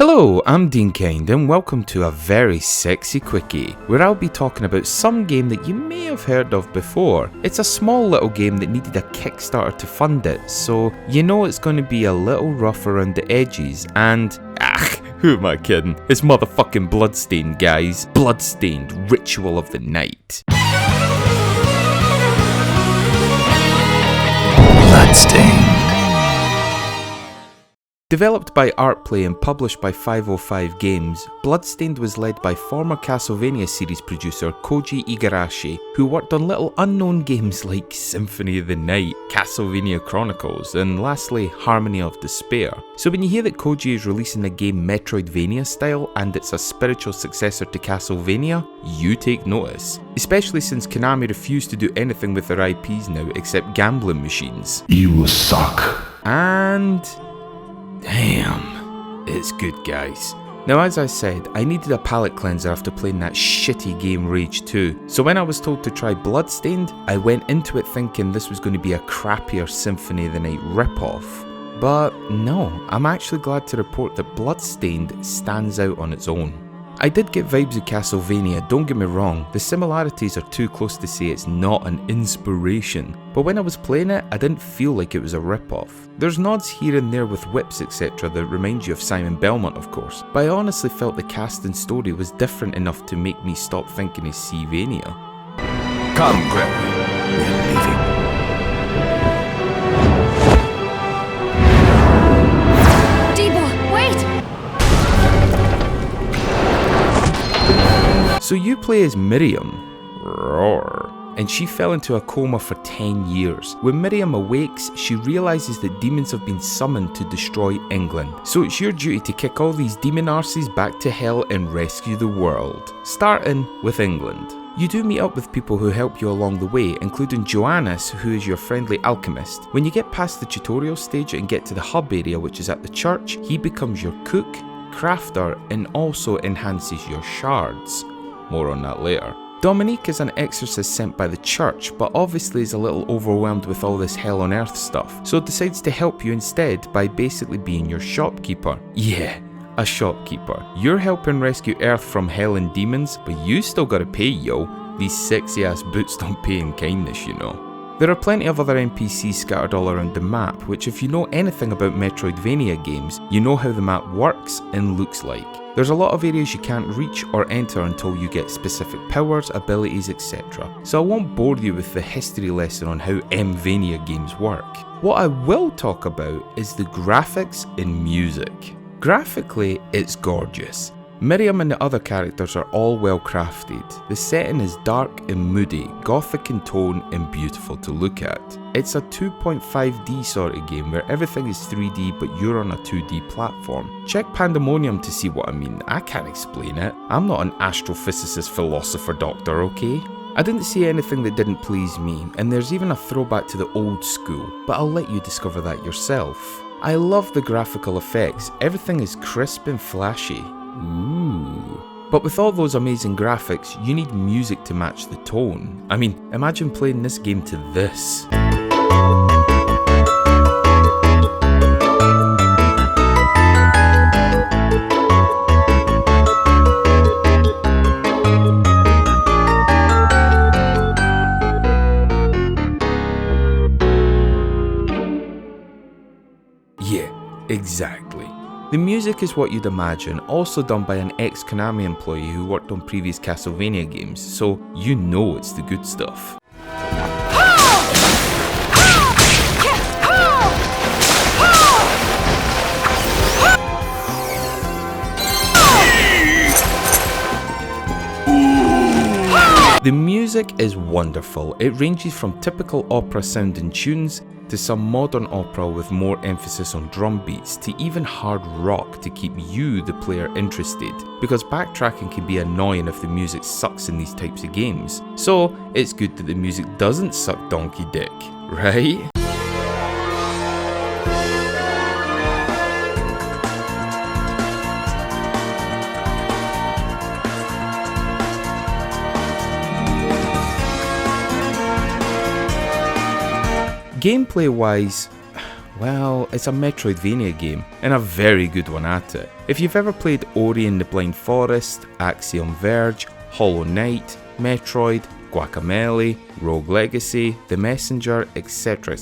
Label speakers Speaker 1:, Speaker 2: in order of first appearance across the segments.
Speaker 1: Hello, I'm DeanKind and welcome to a very sexy quickie, where I'll be talking about some game that you may have heard of before. It's a small little game that needed a Kickstarter to fund it, so you know it's going to be a little rough around the edges and... who am I kidding? It's motherfucking Bloodstained, guys. Bloodstained, Ritual of the Night. Bloodstained. Developed by ArtPlay and published by 505 Games, Bloodstained was led by former Castlevania series producer Koji Igarashi, who worked on little unknown games like Symphony of the Night, Castlevania Chronicles, and lastly Harmony of Despair. So when you hear that Koji is releasing a game Metroidvania style and it's a spiritual successor to Castlevania, you take notice. Especially since Konami refuse to do anything with their IPs now except gambling machines.
Speaker 2: You will suck.
Speaker 1: And... damn, it's good, guys. Now, as I said, I needed a palate cleanser after playing that shitty game Rage 2, so when I was told to try Bloodstained, I went into it thinking this was going to be a crappier Symphony of the Night ripoff. But no, I'm actually glad to report that Bloodstained stands out on its own. I did get vibes of Castlevania, don't get me wrong, the similarities are too close to say it's not an inspiration, but when I was playing it, I didn't feel like it was a rip-off. There's nods here and there with whips etc that remind you of Simon Belmont of course, but I honestly felt the cast and story was different enough to make me stop thinking of Castlevania.
Speaker 2: Come, Grim. We're leaving.
Speaker 1: So you play as Miriam, roar, and she fell into a coma for 10 years. When Miriam awakes, she realises that demons have been summoned to destroy England. So it's your duty to kick all these demon arses back to hell and rescue the world, starting with England. You do meet up with people who help you along the way, including Johannes, who is your friendly alchemist. When you get past the tutorial stage and get to the hub area, which is at the church, he becomes your cook, crafter, and also enhances your shards. More on that later. Dominique is an exorcist sent by the church, but obviously is a little overwhelmed with all this hell on earth stuff, so decides to help you instead by basically being your shopkeeper. Yeah, a shopkeeper. You're helping rescue Earth from hell and demons, but you still gotta pay, yo. These sexy ass boots don't pay in kindness, you know. There are plenty of other NPCs scattered all around the map, which if you know anything about Metroidvania games, you know how the map works and looks like. There's a lot of areas you can't reach or enter until you get specific powers, abilities, etc. So I won't bore you with the history lesson on how Mvania games work. What I will talk about is the graphics and music. Graphically, it's gorgeous. Miriam and the other characters are all well crafted. The setting is dark and moody, gothic in tone and beautiful to look at. It's a 2.5D sort of game where everything is 3D but you're on a 2D platform. Check Pandemonium to see what I mean, I can't explain it. I'm not an astrophysicist philosopher doctor, okay? I didn't see anything that didn't please me, and there's even a throwback to the old school, but I'll let you discover that yourself. I love the graphical effects, everything is crisp and flashy. Ooh. But with all those amazing graphics, you need music to match the tone. I mean, imagine playing this game to this. Yeah, exactly. The music is what you'd imagine, also done by an ex-Konami employee who worked on previous Castlevania games, so you know it's the good stuff. The music is wonderful. It ranges from typical opera sounding tunes to some modern opera with more emphasis on drum beats to even hard rock to keep you, the player, interested, because backtracking can be annoying if the music sucks in these types of games. So it's good that the music doesn't suck donkey dick, right? Gameplay wise, well, it's a Metroidvania game, and a very good one at it. If you've ever played Ori and the Blind Forest, Axiom Verge, Hollow Knight, Metroid, Guacamelee, Rogue Legacy, The Messenger, etc,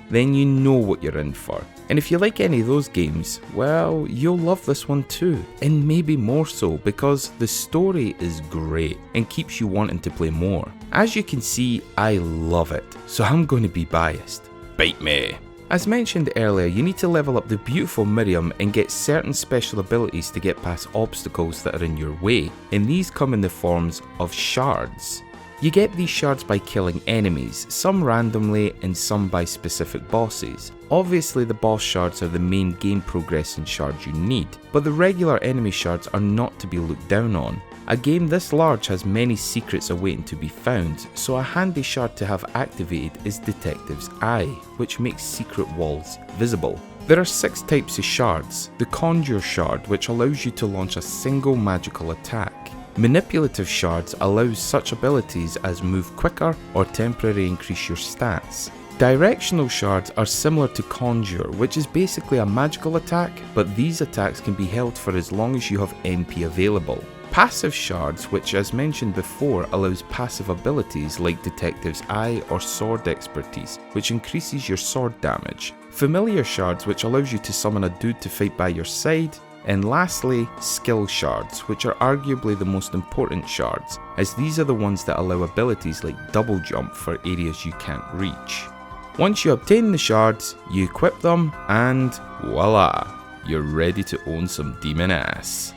Speaker 1: then you know what you're in for. And if you like any of those games, well, you'll love this one too, and maybe more so because the story is great and keeps you wanting to play more. As you can see, I love it, so I'm going to be biased. Bite me! As mentioned earlier, you need to level up the beautiful Miriam and get certain special abilities to get past obstacles that are in your way, and these come in the forms of shards. You get these shards by killing enemies, some randomly and some by specific bosses. Obviously the boss shards are the main game progressing shards you need, but the regular enemy shards are not to be looked down on. A game this large has many secrets awaiting to be found, so a handy shard to have activated is Detective's Eye, which makes secret walls visible. There are 6 types of shards. The Conjure shard, which allows you to launch a single magical attack. Manipulative shards allows such abilities as move quicker or temporarily increase your stats. Directional shards are similar to Conjure, which is basically a magical attack, but these attacks can be held for as long as you have MP available. Passive shards, which as mentioned before allows passive abilities like Detective's Eye or Sword Expertise, which increases your sword damage. Familiar shards, which allows you to summon a dude to fight by your side. And lastly, skill shards, which are arguably the most important shards, as these are the ones that allow abilities like double jump for areas you can't reach. Once you obtain the shards, you equip them, and voila, you're ready to own some demon ass.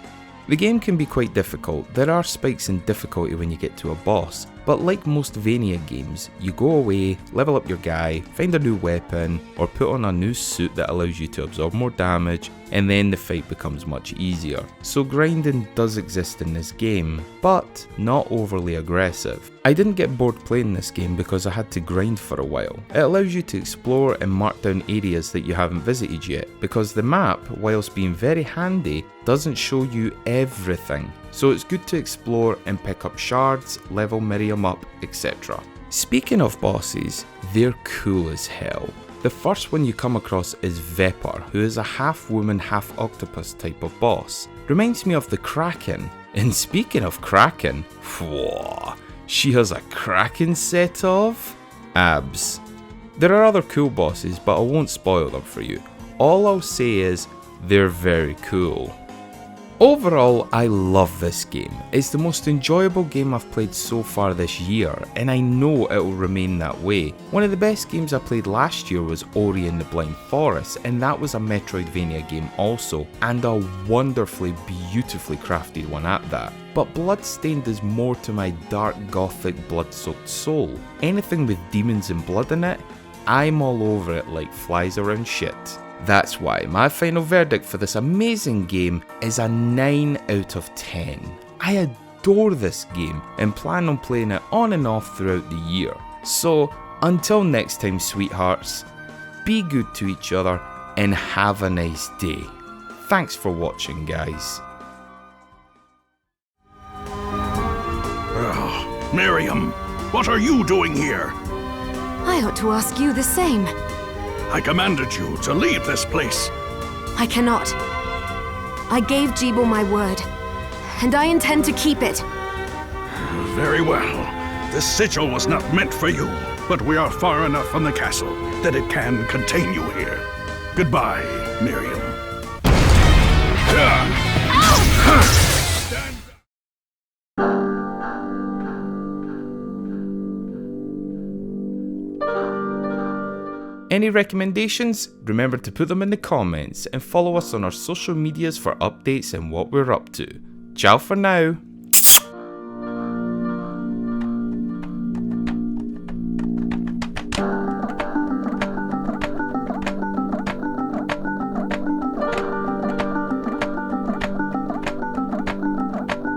Speaker 1: The game can be quite difficult. There are spikes in difficulty when you get to a boss, but like most Vania games, you go away, level up your guy, find a new weapon, or put on a new suit that allows you to absorb more damage, and then the fight becomes much easier. So grinding does exist in this game, but not overly aggressive. I didn't get bored playing this game because I had to grind for a while. It allows you to explore and mark down areas that you haven't visited yet, because the map, whilst being very handy, doesn't show you everything. So it's good to explore and pick up shards, level Miriam up, etc. Speaking of bosses, they're cool as hell. The first one you come across is Vepr, who is a half woman, half octopus type of boss. Reminds me of the Kraken. And speaking of Kraken, whoa, she has a Kraken set of abs. There are other cool bosses, but I won't spoil them for you. All I'll say is, they're very cool. Overall, I love this game. It's the most enjoyable game I've played so far this year, and I know it will remain that way. One of the best games I played last year was Ori and the Blind Forest, and that was a Metroidvania game also, and a wonderfully, beautifully crafted one at that. But Bloodstained is more to my dark gothic blood-soaked soul. Anything with demons and blood in it, I'm all over it like flies around shit. That's why my final verdict for this amazing game is a 9 out of 10. I adore this game and plan on playing it on and off throughout the year. So until next time, sweethearts, be good to each other and have a nice day. Thanks for watching, guys.
Speaker 3: Miriam, what are you doing here?
Speaker 4: I ought to ask you the same.
Speaker 3: I commanded you to leave this place.
Speaker 4: I cannot. I gave Jibo my word, and I intend to keep it.
Speaker 3: Very well. This sigil was not meant for you, but we are far enough from the castle that it can contain you here. Goodbye, Miriam.
Speaker 1: Any recommendations? Remember to put them in the comments and follow us on our social medias for updates and what we're up to. Ciao for now.